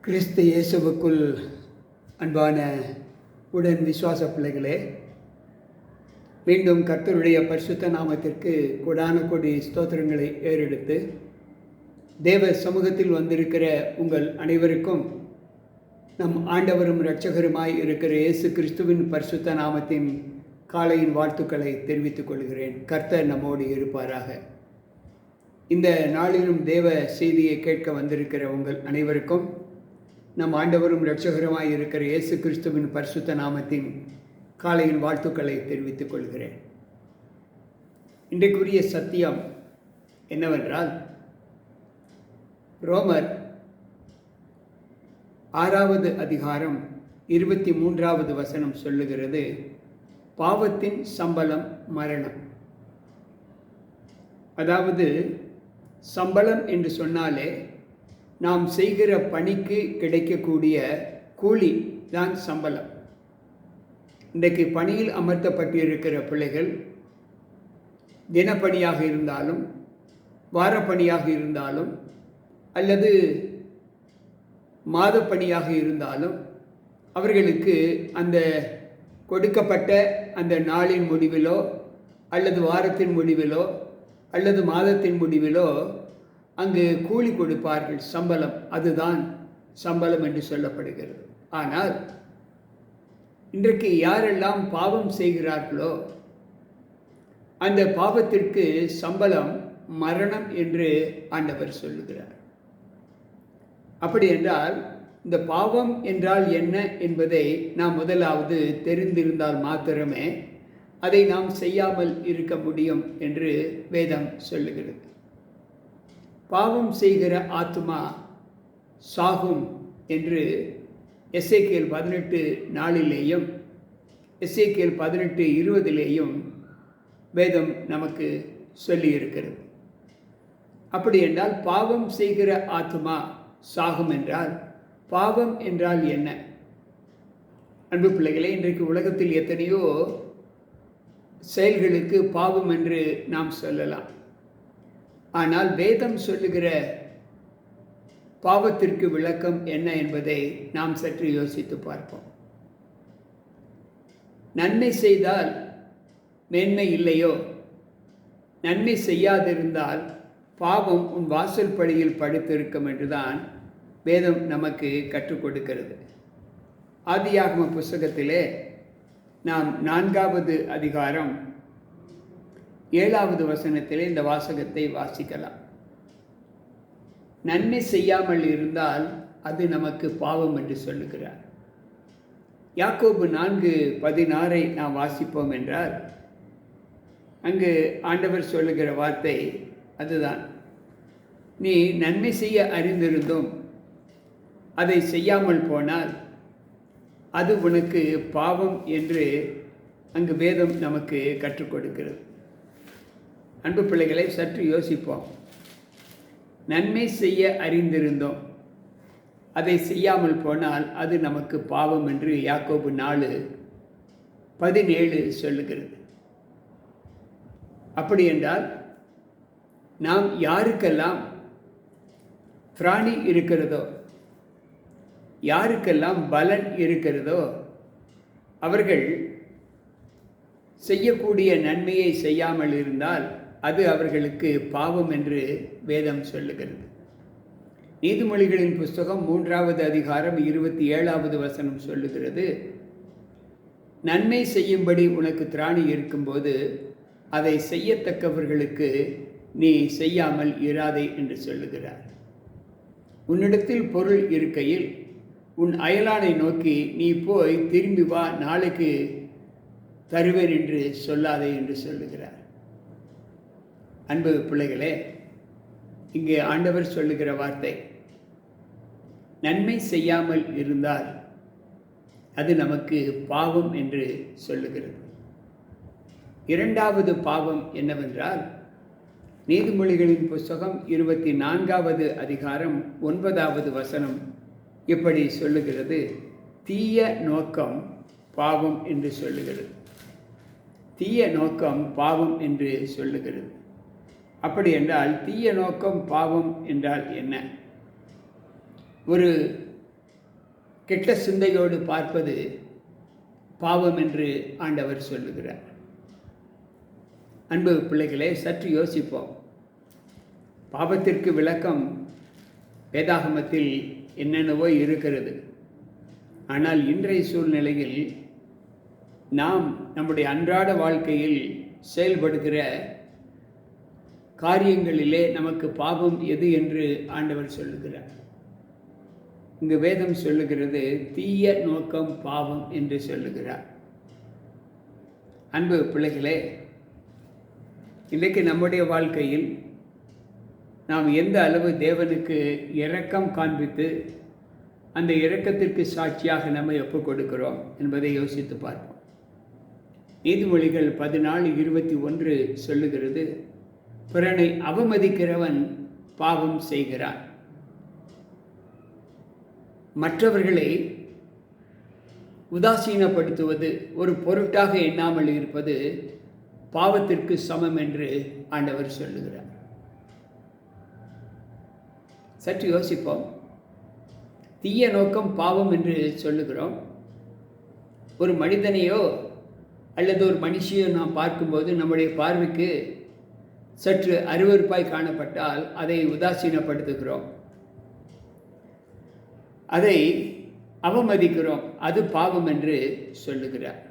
கிறிஸ்து இயேசுவுக்குள் அன்பான உடன் விசுவாச பிள்ளைகளே, மீண்டும் கர்த்தருடைய பரிசுத்த நாமத்திற்கு கொடான கொடி ஸ்தோத்திரங்களை ஏறெடுத்து தேவ சமூகத்தில் வந்திருக்கிற உங்கள் அனைவருக்கும் நம் ஆண்டவரும் இரட்சகருமாய் இருக்கிற இயேசு கிறிஸ்துவின் பரிசுத்த நாமத்தின் காலையின் வாழ்த்துக்களை தெரிவித்துக் கொள்கிறேன். கர்த்தர் நம்மோடு இருப்பாராக. இந்த நாளிலும் தேவ செய்தியை கேட்க வந்திருக்கிற உங்கள் அனைவருக்கும் நம் ஆண்டவரும் இரட்சகருமாய் இருக்கிற இயேசு கிறிஸ்துவின் பரிசுத்த நாமத்தின் காலையின் வாழ்த்துக்களை தெரிவித்துக் கொள்கிறேன். இன்றைக்குரிய சத்தியம் என்னவென்றால், ரோமர் 6வது அதிகாரம் 23வது வசனம் சொல்லுகிறது, பாவத்தின் சம்பளம் மரணம். அதாவது சம்பளம் என்று சொன்னாலே நாம் செய்கிற பணிக்கு கிடைக்கக்கூடிய கூலி தான் சம்பளம். இன்றைக்கு பணியில் அமர்த்தப்பட்டிருக்கிற பிள்ளைகள் தினப்பணியாக இருந்தாலும் வாரப்பணியாக இருந்தாலும் அல்லது மாதப்பணியாக இருந்தாலும் அவர்களுக்கு அந்த கொடுக்கப்பட்ட அந்த நாளின் முடிவிலோ அல்லது வாரத்தின் முடிவிலோ அல்லது மாதத்தின் முடிவிலோ அங்கு கூலி கொடுப்பார்கள், சம்பளம். அதுதான் சம்பளம் என்று சொல்லப்படுகிறது. ஆனால் இன்றைக்கு யாரெல்லாம் பாவம் செய்கிறார்களோ அந்த பாவத்திற்கு சம்பளம் மரணம் என்று ஆண்டவர் சொல்லுகிறார். அப்படி என்றால் இந்த பாவம் என்றால் என்ன என்பதை நாம் முதலாவது தெரிந்திருந்தால் மாத்திரமே அதை நாம் செய்யாமல் இருக்க முடியும் என்று வேதம் சொல்லுகிறது. பாவம் செய்கிற ஆத்துமா சாகும் என்று எசேக்கியேல் 18:4 எசேக்கியேல் 18:20 வேதம் நமக்கு சொல்லியிருக்கிறது. அப்படி என்றால் பாவம் செய்கிற ஆத்துமா சாகும் என்றால் பாவம் என்றால் என்ன? அன்பு பிள்ளைகளே, இன்றைக்கு உலகத்தில் எத்தனையோ செயல்களுக்கு பாவம் என்று நாம் சொல்லலாம். ஆனால் வேதம் சொல்லுகிற பாவத்திற்கு விளக்கம் என்ன என்பதை நாம் சற்று யோசித்து பார்ப்போம். நன்மை செய்தால் மேன்மை இல்லையோ? நன்மை செய்யாதிருந்தால் பாவம் உன் வாசல் படியில் படுத்திருக்கும் என்றுதான் வேதம் நமக்கு கற்றுக் கொடுக்கிறது. ஆதியாகம புஸ்தகத்திலே நாம் 4வது அதிகாரம் 7வது வசனத்திலே இந்த வாசகத்தை வாசிக்கலாம். நன்மை செய்யாமல் இருந்தால் அது நமக்கு பாவம் என்று சொல்லுகிறார். யாக்கோபு 4:16 நாம் வாசிப்போம் என்றால் அங்கு ஆண்டவர் சொல்லுகிற வார்த்தை அதுதான், நீ நன்மை செய்ய அறிந்திருந்தும் அதை செய்யாமல் போனால் அது உனக்கு பாவம் என்று அங்கு வேதம் நமக்கு கற்றுக் கொடுக்கிறது. அன்பு பிள்ளைகளை, சற்று யோசிப்போம். நன்மை செய்ய அறிந்திருந்தோம் அதை செய்யாமல் போனால் அது நமக்கு பாவம் என்று யாக்கோபு 4:17 சொல்லுகிறது. அப்படி என்றால் நாம் யாருக்கெல்லாம் பிராணி இருக்கிறதோ, யாருக்கெல்லாம் பலன் இருக்கிறதோ அவர்கள் செய்யக்கூடிய நன்மையை செய்யாமல் இருந்தால் அது அவர்களுக்கு பாவம் என்று வேதம் சொல்லுகிறது. நீதிமொழிகளின் புஸ்தகம் 3வது அதிகாரம் 27வது வசனம் சொல்லுகிறது, நன்மை செய்யும்படி உனக்கு திராணி இருக்கும்போது அதை செய்யத்தக்கவர்களுக்கு நீ செய்யாமல் இராதே என்று சொல்லுகிறார். உன்னிடத்தில் பொருள் இருக்கையில் உன் அயலானை நோக்கி நீ போய் திரும்பி வா, நாளைக்கு தருவேன் என்று சொல்லாதே என்று சொல்லுகிறார். அன்பு பிள்ளைகளே, இங்கே ஆண்டவர் சொல்லுகிற வார்த்தை, நன்மை செய்யாமல் இருந்தால் அது நமக்கு பாவம் என்று சொல்லுகிறது. 2வது பாவம் என்னவென்றால், நீதிமொழிகளின் புஸ்தகம் 24வது அதிகாரம் 9வது வசனம் இப்படி சொல்லுகிறது, தீய நோக்கம் பாவம் என்று சொல்லுகிறது. தீய நோக்கம் பாவம் என்று சொல்லுகிறது. அப்படி என்றால் தீய நோக்கம் பாவம் என்றால் என்ன? ஒரு கெட்ட சிந்தையோடு பார்ப்பது பாவம் என்று ஆண்டவர் சொல்லுகிறார். அன்பு பிள்ளைகளே, சற்று யோசிப்போம். பாவத்திற்கு விளக்கம் வேதாகமத்தில் என்னென்னவோ இருக்கிறது. ஆனால் இன்றைய சூழ்நிலையில் நாம் நம்முடைய அன்றாட வாழ்க்கையில் செயல்படுகிற காரியங்களிலே நமக்கு பாவம் எது என்று ஆண்டவர் சொல்லுகிறார். இங்கு வேதம் சொல்லுகிறது தீய நோக்கம் பாவம் என்று சொல்லுகிறார். அன்பு பிள்ளைகளே, இன்றைக்கு நம்முடைய வாழ்க்கையில் நாம் எந்த அளவு தேவனுக்கு இரக்கம் காண்பித்து அந்த இரக்கத்திற்கு சாட்சியாக நம்மை ஒப்புக் கொடுக்கிறோம் என்பதை யோசித்து பார்ப்போம். நீதிமொழிகள் 14:21 சொல்லுகிறது, பிறனை அவமதிக்கிறவன் பாவம் செய்கிறான். மற்றவர்களை உதாசீனப்படுத்துவது, ஒரு பொருட்டாக எண்ணாமல் இருப்பது பாவத்திற்கு சமம் என்று ஆண்டவர் சொல்லுகிறார். சற்று யோசிப்போம். தீய நோக்கம் பாவம் என்று சொல்லுகிறோம். ஒரு மனிதனையோ அல்லது ஒரு மனுஷியோ நாம் பார்க்கும்போது நம்முடைய பார்வைக்கு சற்று அருவருப்பாய் காணப்பட்டால் அதை உதாசீனப்படுத்துகிறோம், அதை அவமதிக்கிறோம். அது பாவம் என்று சொல்லுகிறார்.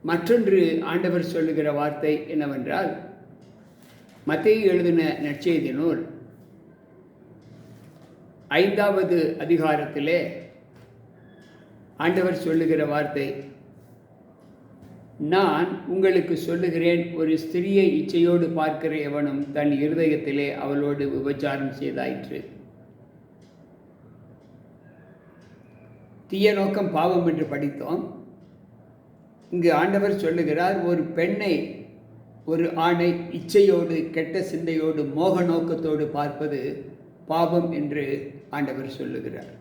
மற்றொன்று ஆண்டவர் சொல்லுகிற வார்த்தை என்னவென்றால், மத்தேயு எழுதின நற்செய்தி நூல் 5வது அதிகாரத்திலே ஆண்டவர் சொல்லுகிற வார்த்தை, நான் உங்களுக்கு சொல்லுகிறேன், ஒரு ஸ்திரியை இச்சையோடு பார்க்கிற எவனும் தன் இருதயத்திலே அவளோடு விபச்சாரம் செய்தாயிற்று. தீய நோக்கம் பாவம் என்று படித்தோம். இங்கு ஆண்டவர் சொல்லுகிறார், ஒரு பெண்ணை, ஒரு ஆணை இச்சையோடு கெட்ட சிந்தையோடு மோக நோக்கத்தோடு பார்ப்பது பாவம் என்று ஆண்டவர் சொல்லுகிறார்.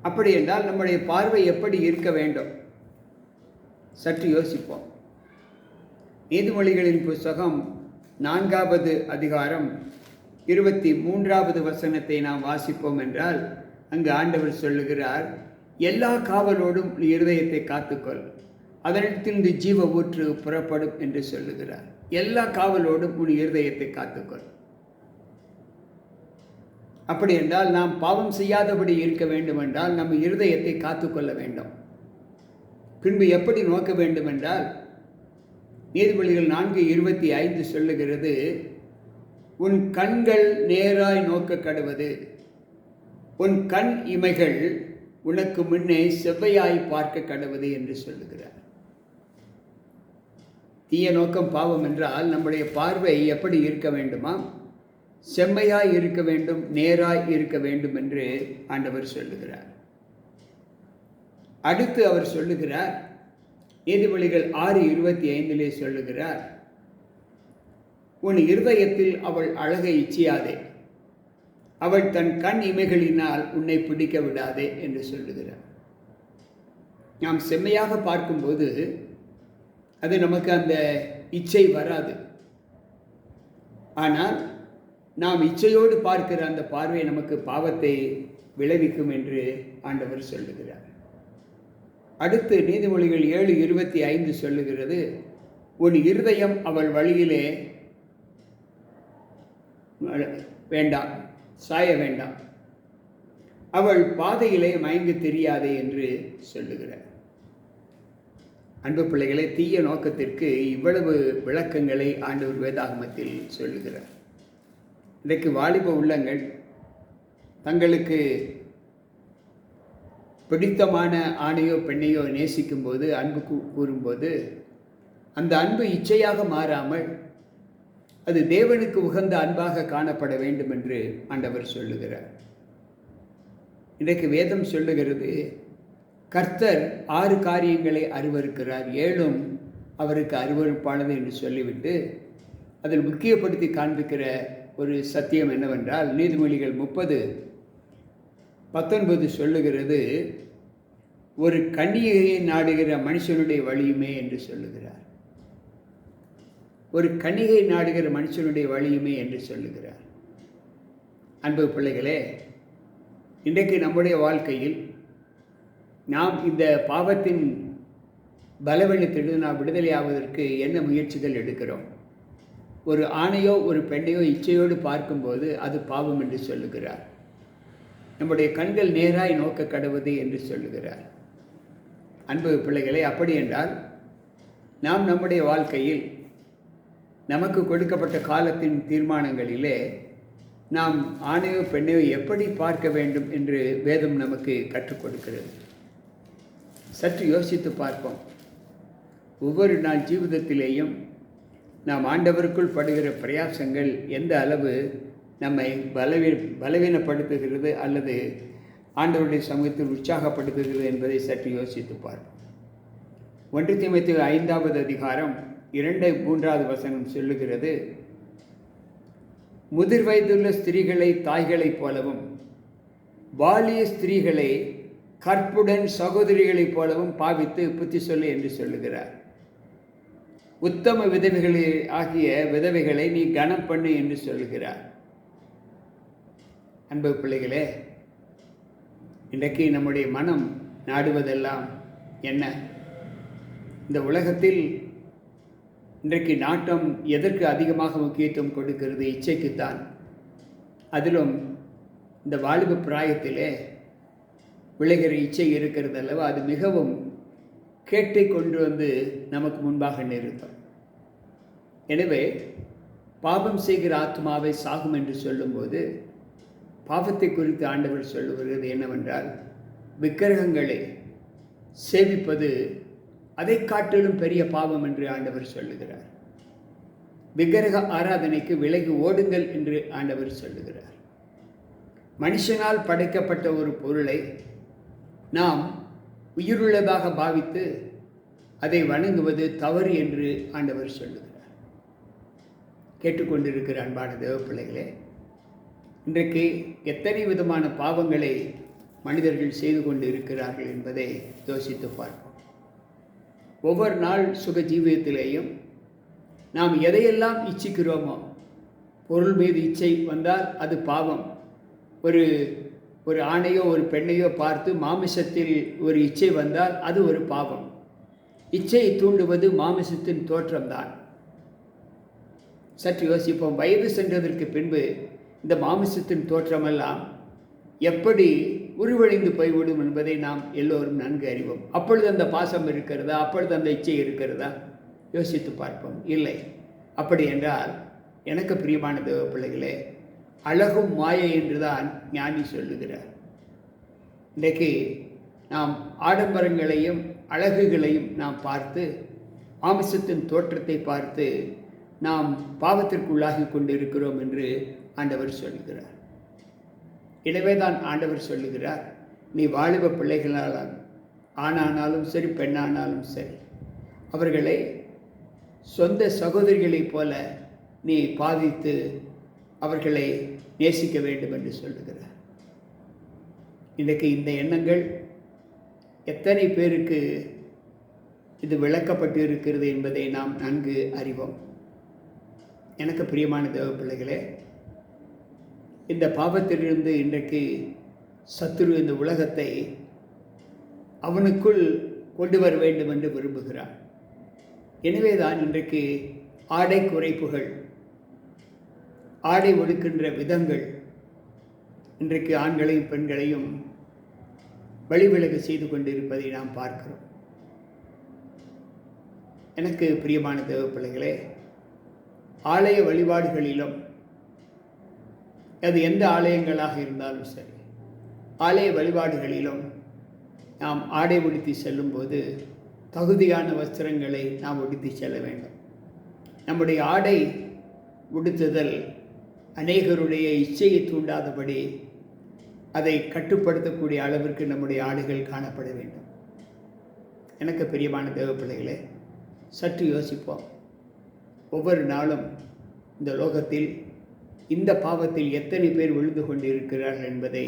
அப்படி என்றால் நம்முடைய பார்வை எப்படி இருக்க வேண்டும்? சற்று யோசிப்போம். நீதிமொழிகளின் புத்தகம் 4வது அதிகாரம் 23வது வசனத்தை நாம் வாசிப்போம் என்றால், அங்கு ஆண்டவர் சொல்லுகிறார், எல்லா காவலோடும் நீ இருதயத்தை காத்துக்கொள், அதனிடத்திலிருந்து ஜீவ ஊற்று புறப்படும் என்று சொல்லுகிறார். எல்லா காவலோடும் உன் இருதயத்தை காத்துக்கொள். அப்படி என்றால் நாம் பாவம் செய்யாதபடி இருக்க வேண்டும் என்றால் நம்ம இருதயத்தை காத்துக்கொள்ள வேண்டும். பின்பு எப்படி நோக்க வேண்டும் என்றால், நீதிமொழிகள் 4:25 சொல்லுகிறது, உன் கண்கள் நேராய் நோக்க கடவது, உன் கண் இமைகள் உனக்கு முன்னே செவ்வையாய் பார்க்க கடவது என்று சொல்லுகிறார். தீய நோக்கம் பாவம் என்றால் நம்முடைய பார்வை எப்படி இருக்க வேண்டுமா? செம்மையாய் இருக்க வேண்டும், நேராய் இருக்க வேண்டும் என்று ஆண்டவர் சொல்லுகிறார். அடுத்து அவர் சொல்லுகிறார், நீதிமொழிகள் 6:25 சொல்லுகிறார், உன் இருதயத்தில் அவள் அழகை இச்சியாதே, அவள் தன் கண் இமைகளினால் உன்னை பிடிக்க விடாதே என்று சொல்லுகிறார். நாம் செம்மையாக பார்க்கும்போது அது நமக்கு அந்த இச்சை வராது. ஆனால் நாம் இச்சையோடு பார்க்கிற அந்த பார்வை நமக்கு பாவத்தை விளைவிக்கும் என்று ஆண்டவர் சொல்லுகிறார். அடுத்து நீதிமொழிகள் 7:25 சொல்லுகிறது, உன் இருதயம் அவள் வழியிலே வேண்டாம், சாய வேண்டாம், அவள் பாதையிலே மயங்கி தெரியாதே என்று சொல்லுகிறார். அன்பு பிள்ளைகளை, தீய நோக்கத்திற்கு இவ்வளவு விளக்கங்களை ஆண்டவர் வேதாகமத்தில் சொல்லுகிறார். இன்றைக்கு வாலிப உள்ளங்கள் தங்களுக்கு பிடித்தமான ஆணையோ பெண்ணையோ நேசிக்கும் போது, அன்பு கூறும்போது, அந்த அன்பு இச்சையாக மாறாமல் அது தேவனுக்கு உகந்த அன்பாக காணப்பட வேண்டும் என்று ஆண்டவர் சொல்லுகிறார். இன்றைக்கு வேதம் சொல்லுகிறது, கர்த்தர் 6 காரியங்களை அருவருக்கிறார், 7ம் அவருக்கு அருவருப்பானது என்று சொல்லிவிட்டு அதில் முக்கியப்படுத்தி காண்பிக்கிற ஒரு சத்தியம் என்னவென்றால், நீதிமொழிகள் 30:19 சொல்லுகிறது, ஒரு கன்னிகையை நாடுகிற மனுஷனுடைய வழியுமே என்று சொல்லுகிறார். ஒரு கன்னிகை நாடுகிற மனுஷனுடைய வழியுமே என்று சொல்லுகிறார். அன்பு பிள்ளைகளே, இன்றைக்கு நம்முடைய வாழ்க்கையில் நாம் இந்த பாவத்தின் பலவீனத்திலிருந்து நாம் விடுதலை ஆவதற்கு என்ன முயற்சிகள் எடுக்கிறோம்? ஒரு ஆணையோ ஒரு பெண்ணையோ இச்சையோடு பார்க்கும்போது அது பாவம் என்று சொல்லுகிறார். நம்முடைய கண்கள் நேராய் நோக்க கடவுது என்று சொல்லுகிறார். அன்பு பிள்ளைகளை, அப்படி என்றால் நாம் நம்முடைய வாழ்க்கையில் நமக்கு கொடுக்கப்பட்ட காலத்தின் தீர்மானங்களிலே நாம் ஆணையோ பெண்ணையோ எப்படி பார்க்க வேண்டும் என்று வேதம் நமக்கு கற்றுக் கொடுக்கிறது. சற்று யோசித்து பார்ப்போம். ஒவ்வொரு நாள் ஜீவிதத்திலேயும் நாம் ஆண்டவருக்குள் படுகிற பிரயாசங்கள் எந்த அளவு நம்மை பலவீனப்படுத்துகிறது அல்லது ஆண்டவருடைய சமூகத்தில் உற்சாகப்படுத்துகிறது என்பதை சற்று யோசித்து பார்ப்போம். 1 தீமோத்தேயு 5வது அதிகாரம் 2-3வது வசனம் சொல்லுகிறது, முதிர் வயதுள்ள ஸ்திரீகளை தாய்களைப் போலவும் பாலிய ஸ்திரீகளை கற்புடன் சகோதரிகளைப் போலவும் பாவித்து புத்தி சொல்லு என்று சொல்லுகிறார். உத்தம விதவைகளே ஆகிய விதவைகளை நீ கனம் பண்ணு என்று சொல்லுகிறார். அன்பு பிள்ளைகளே, இன்றைக்கு நம்முடைய மனம் நாடுவதெல்லாம் என்ன? இந்த உலகத்தில் இன்றைக்கு நாட்டம் எதற்கு அதிகமாக முக்கியத்துவம் கொடுக்கிறது? இச்சைக்குத்தான். அதிலும் இந்த வாலிப பிராயத்திலே விளைகிற இச்சை இருக்கிறது அல்லவா, அது மிகவும் கேட்டை கொண்டு வந்து நமக்கு முன்பாக நிறுத்தும். எனவே பாவம் செய்கிற ஆத்மாவை சாகும் என்று சொல்லும்போது பாவத்தை குறித்து ஆண்டவர் சொல்லுகிறது என்னவென்றால், விக்கிரகங்களை சேவிப்பது அதை காட்டிலும் பெரிய பாவம் என்று ஆண்டவர் சொல்லுகிறார். விக்கிரக ஆராதனைக்கு விலகி ஓடுங்கள் என்று ஆண்டவர் சொல்லுகிறார். மனுஷனால் படைக்கப்பட்ட ஒரு பொருளை நாம் உயிருள்ளதாக பாவித்து அதை வணங்குவது தவறு என்று ஆண்டவர் சொல்லுகிறார். கேட்டுக்கொண்டிருக்கிற அன்பான தேவ பிள்ளைகளே, இன்றைக்கு எத்தனை விதமான பாவங்களை மனிதர்கள் செய்து கொண்டு இருக்கிறார்கள் என்பதை யோசித்து பார்ப்போம். ஒவ்வொரு நாள் சுக ஜீவியத்திலேயும் நாம் எதையெல்லாம் இச்சிக்கிறோமோ, பொருள் மீது இச்சை வந்தால் அது பாவம். ஒரு ஆணையோ ஒரு பெண்ணையோ பார்த்து மாமிசத்தில் ஒரு இச்சை வந்தால் அது ஒரு பாவம். இச்சையை தூண்டுவது மாமிசத்தின் தோற்றம்தான். சற்று யோசிப்போம். வயது சென்றதற்கு பின்பு இந்த மாமிசத்தின் தோற்றமெல்லாம் எப்படி உருவழிந்து போய்விடும் என்பதை நாம் எல்லோரும் நன்கு அறிவோம். அப்பொழுது அந்த பாசம் இருக்கிறதா? அப்பொழுது அந்த இச்சை இருக்கிறதா? யோசித்து பார்ப்போம். இல்லை. அப்படி என்றால் எனக்கு பிரியமான தேவ பிள்ளைகளே, அழகும் மாயை என்றுதான் ஞானி சொல்லுகிறார். இன்றைக்கு நாம் ஆடம்பரங்களையும் அழகுகளையும் நாம் பார்த்து, மாமிசத்தின் தோற்றத்தை பார்த்து நாம் பாவத்திற்குள்ளாகி கொண்டிருக்கிறோம் என்று ஆண்டவர் சொல்லுகிறார். எனவே தான் ஆண்டவர் சொல்லுகிறார், நீ வாலிப பிள்ளைகளால் ஆணானாலும் சரி பெண்ணானாலும் சரி அவர்களை சொந்த சகோதரிகளைப் போல நீ பாவித்து அவர்களை நேசிக்க வேண்டும் என்று சொல்லுகிறார். இன்றைக்கு இந்த எண்ணங்கள் எத்தனை பேருக்கு இது விளக்கப்பட்டு இருக்கிறது என்பதை நாம் நன்கு அறிவோம். எனக்கு பிரியமான தேவ பிள்ளைகளே, இந்த பாவத்திலிருந்து இன்றைக்கு சத்துரு இந்த உலகத்தை அவனுக்குள் கொண்டு வர வேண்டும் என்று விரும்புகிறான். எனவே தான் இன்றைக்கு ஆடை குறைப்புகள், ஆடை ஒடுக்கின்ற விதங்கள் இன்றைக்கு ஆண்களையும் பெண்களையும் வழிவிலகு செய்து கொண்டிருப்பதை நாம் பார்க்கிறோம். எனக்கு பிரியமான தேவ பிள்ளைகளே, ஆலய வழிபாடுகளிலும், அது எந்த ஆலயங்களாக இருந்தாலும் சரி, ஆலய வழிபாடுகளிலும் நாம் ஆடை உடுத்தி செல்லும்போது தகுதியான வஸ்திரங்களை நாம் உடுத்தி செல்ல வேண்டும். நம்முடைய ஆடை உடுத்துதல் அநேகருடைய இச்சையை தூண்டாதபடி அதை கட்டுப்படுத்தக்கூடிய அளவிற்கு நம்முடைய ஆடைகள் காணப்பட வேண்டும். எனக்கு பிரியமான தேவ பிள்ளைகளே, சற்று யோசிப்போம். ஒவ்வொரு நாளும் இந்த லோகத்தில் இந்த பாவத்தில் எத்தனை பேர் விழுந்து கொண்டு இருக்கிறார்கள் என்பதை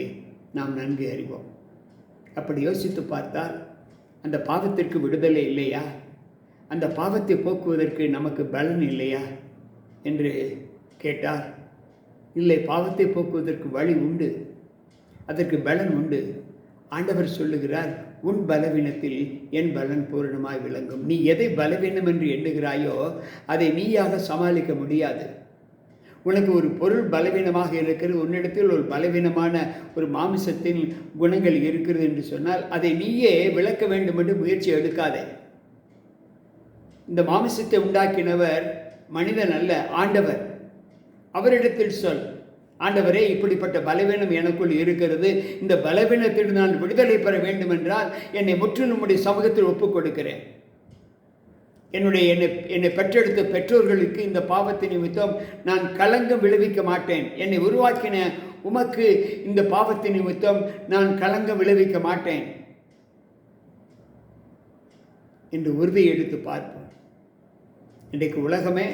நாம் நன்கு அறிவோம். அப்படி யோசித்து பார்த்தால் அந்த பாவத்திற்கு விடுதலை இல்லையா? அந்த பாவத்தை போக்குவதற்கு நமக்கு பலன் இல்லையா என்று கேட்டால், இல்லை, பாவத்தை போக்குவதற்கு வழி உண்டு. அதற்கு பலன் உண்டு. ஆண்டவர் சொல்லுகிறார், உன் பலவீனத்தில் என் பலன் பூரணமாய் விளங்கும். நீ எதை பலவீனம் என்று எண்ணுகிறாயோ அதை நீயாக சமாளிக்க முடியாது. உனக்கு ஒரு பொருள் பலவீனமாக இருக்கிறது, உன்னிடத்தில் ஒரு பலவீனமான ஒரு மாமிசத்தின் குணங்கள் இருக்கிறது என்று சொன்னால் அதை நீயே விளக்க வேண்டும் என்று முயற்சி எடுக்காதே. இந்த மாமிசத்தை உண்டாக்கினவர் மனிதன் அல்ல, ஆண்டவர். அவரிடத்தில் சொல், ஆண்டவரே, இப்படிப்பட்ட பலவீனம் எனக்குள் இருக்கிறது, இந்த பலவீனத்தில் நான் விடுதலை பெற வேண்டும் என்றால் என்னை முற்றிலும் உம்முடைய சமூகத்தில் ஒப்புக் கொடுக்கிறேன். என்னை பெற்றெடுத்த பெற்றோர்களுக்கு இந்த பாவத்தின் நிமித்தம் நான் களங்கம் விளைவிக்க மாட்டேன். என்னை உருவாக்கின உமக்கு இந்த பாவத்தின் நிமித்தம் நான் களங்கம் விளைவிக்க மாட்டேன் என்று உறுதி எடுத்து பார்ப்போம். இன்றைக்கு உலகமே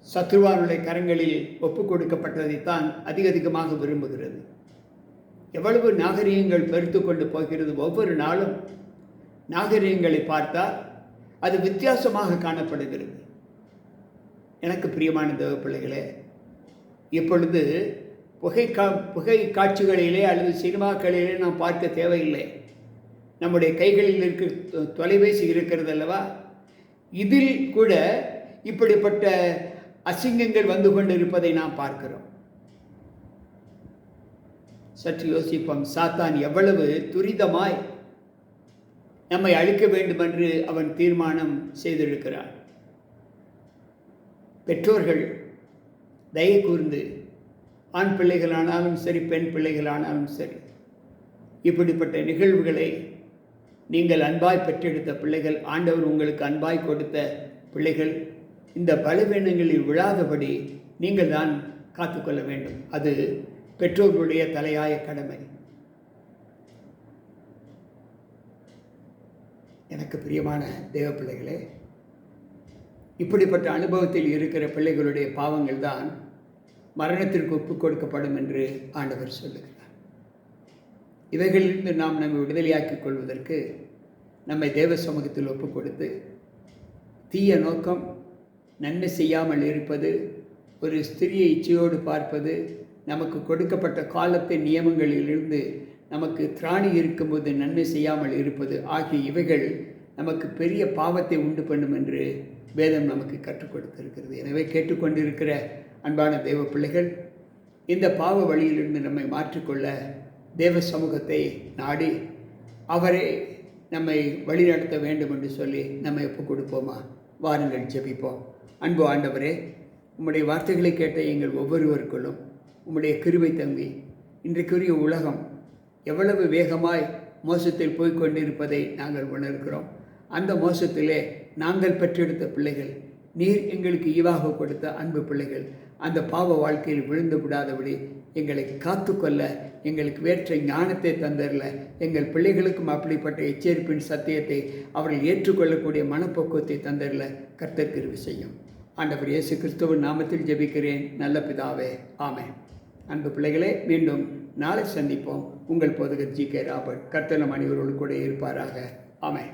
சத்ருவானுடைய கரங்களில் ஒப்புக் கொடுக்கப்பட்டதைத்தான் அதிகமாக விரும்புகிறது. எவ்வளவு நாகரிகங்கள் பெருத்து கொண்டு போகிறது. ஒவ்வொரு நாளும் நாகரிகங்களை பார்த்தால் அது வித்தியாசமாக காணப்படுகிறது. எனக்கு பிரியமான தேவ பிள்ளைகளே, இப்பொழுது புகை காட்சிகளிலே அல்லது சினிமாக்களிலே நாம் பார்க்க தேவையில்லை. நம்முடைய கைகளில் இருக்கிற தொலைபேசி இருக்கிறது அல்லவா, இதில் கூட இப்படிப்பட்ட அசிங்கங்கள் வந்து கொண்டிருப்பதை நாம் பார்க்கிறோம். சற்று யோசிப்போம், சாத்தான் எவ்வளவு துரிதமாய் நம்மை அழிக்க வேண்டும் என்று அவன் தீர்மானம் செய்திருக்கிறான். பெற்றோர்கள் தயை கூர்ந்து, ஆண் பிள்ளைகளானாலும் சரி, பெண் பிள்ளைகளானாலும் சரி, இப்படிப்பட்ட நிகழ்வுகளை நீங்கள் அன்பாய் பெற்றெடுத்த பிள்ளைகள், ஆண்டவர் உங்களுக்கு அன்பாய் கொடுத்த பிள்ளைகள், இந்த பலவீனங்களில் விழாதபடி நீங்கள் தான் காத்துக்கொள்ள வேண்டும். அது பெற்றோர்களுடைய தலையாய கடமை. எனக்கு பிரியமான தேவ பிள்ளைகளே, இப்படிப்பட்ட அனுபவத்தில் இருக்கிற பிள்ளைகளுடைய பாவங்கள் தான் மரணத்திற்கு ஒப்புக் கொடுக்கப்படும் என்று ஆண்டவர் சொல்லுகிறார். இவைகளிலிருந்து நாம் நம்மை விடுதலையாக்கிக் கொள்வதற்கு நம்மை தேவ சமூகத்தில் ஒப்புக் கொடுத்து, தீய நோக்கம், நன்மை செய்யாமல் இருப்பது, ஒரு ஸ்திரியை இச்சையோடு பார்ப்பது, நமக்கு கொடுக்கப்பட்ட காலத்தின் நியமங்களிலிருந்து நமக்கு திராணி இருக்கும்போது நன்மை செய்யாமல் இருப்பது ஆகிய இவைகள் நமக்கு பெரிய பாவத்தை உண்டு பண்ணும் என்று வேதம் நமக்கு கற்றுக் கொடுத்திருக்கிறது. எனவே கேட்டுக்கொண்டிருக்கிற அன்பான தேவ பிள்ளைகள், இந்த பாவ வழியிலிருந்து நம்மை மாற்றிக்கொள்ள தேவ சமூகத்தை நாடி அவரை நம்மை வழிநடத்த வேண்டும் என்று சொல்லி நம்மை ஒப்புக் கொடுப்போமா? வாருங்கள், ஜெபிப்போம். அன்பு ஆண்டவரே, உம்முடைய வார்த்தைகளை கேட்ட எங்கள் ஒவ்வொருவருக்குள்ளும் உம்முடைய கிருபை தங்கி, இன்றைக்குரிய உலகம் எவ்வளவு வேகமாய் மோசத்தில் போய்கொண்டிருப்பதை நாங்கள் உணர்கிறோம். அந்த மோசத்திலே நாங்கள் பெற்றெடுத்த பிள்ளைகள், நீர் எங்களுக்கு ஈவாக கொடுத்த அன்பு பிள்ளைகள், அந்த பாவ வாழ்க்கையில் விழுந்து விடாதபடி எங்களை காத்துக்கொள்ள எங்களுக்கு வேற்ற ஞானத்தை தந்தரல. எங்கள் பிள்ளைகளுக்கும் அப்படிப்பட்ட எச்சரிப்பின் சத்தியத்தை அவர்கள் ஏற்றுக்கொள்ளக்கூடிய மனப்பக்குவத்தை தந்தரல. கர்த்தர் கிருபை செய்யும். ஆண்டவர் இயேசு கிறிஸ்துவின் நாமத்தில் ஜெபிக்கிறேன் நல்ல பிதாவே, ஆமென். அன்பு பிள்ளைகளே, மீண்டும் நாளை சந்திப்போம். உங்கள் போதகர் ஜி.கே. ராபர்ட். கர்த்தர் நம் அனைவரோடு கூட இருப்பாராக. ஆமென்.